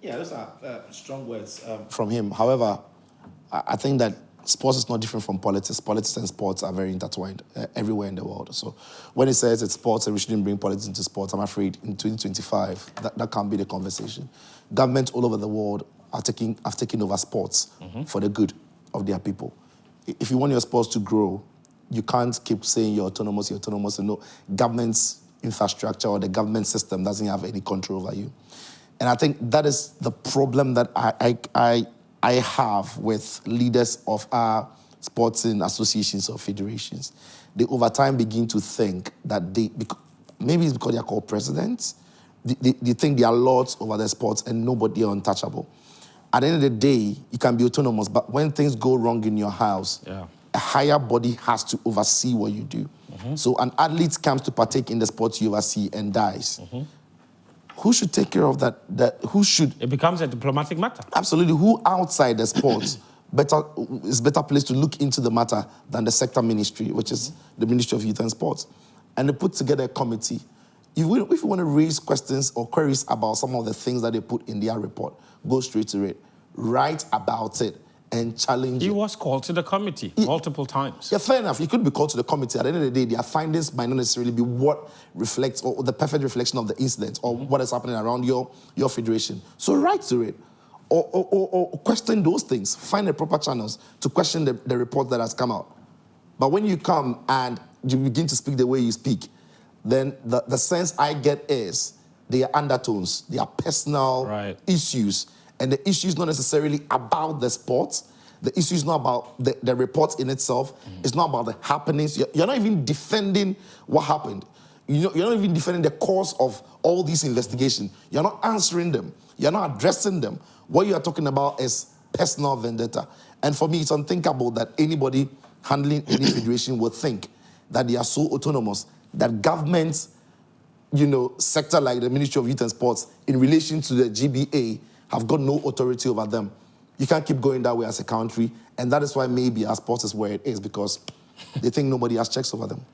Yeah, those are strong words from him. However, I think that sports is not different from politics. Politics and sports are very intertwined everywhere in the world. So when he says it's sports and we shouldn't bring politics into sports, I'm afraid in 2025, that can't be the conversation. Governments all over the world have taken over sports for the good of their people. If you want your sports to grow, you can't keep saying you're autonomous, and no, government's infrastructure or the government system doesn't have any control over you. And I think that is the problem that I have with leaders of our sporting associations or federations. They over time begin to think that maybe it's because they are called presidents, they think they are lords over their sports and nobody are untouchable. At the end of the day, you can be autonomous, but when things go wrong in your house, a higher body has to oversee what you do. So an athlete comes to partake in the sport you oversee and dies. Who should take care of that? Who should? It becomes a diplomatic matter. Absolutely. Who outside the sports is better placed to look into the matter than the sector ministry, which is the Ministry of Youth and Sports. And they put together a committee. If you want to raise questions or queries about some of the things that they put in their report, go straight to it. Write about it and challenge it. He was called to the committee multiple times. Yeah, fair enough. He could be called to the committee. At the end of the day, their findings might not necessarily be what reflects or the perfect reflection of the incident or what is happening around your federation. So write to it or question those things. Find the proper channels to question the report that has come out. But when you come and you begin to speak the way you speak, then the sense I get is they are undertones, they are personal issues. And the issue is not necessarily about the sports. The issue is not about the report in itself. It's not about the happenings. You're not even defending what happened. You're not even defending the cause of all these investigations. You're not answering them. You're not addressing them. What you are talking about is personal vendetta. And for me, it's unthinkable that anybody handling any federation would think that they are so autonomous that governments, sector like the Ministry of Youth and Sports, in relation to the GBA, have got no authority over them. You can't keep going that way as a country, and that is why maybe our sports is where it is, because they think nobody has checks over them.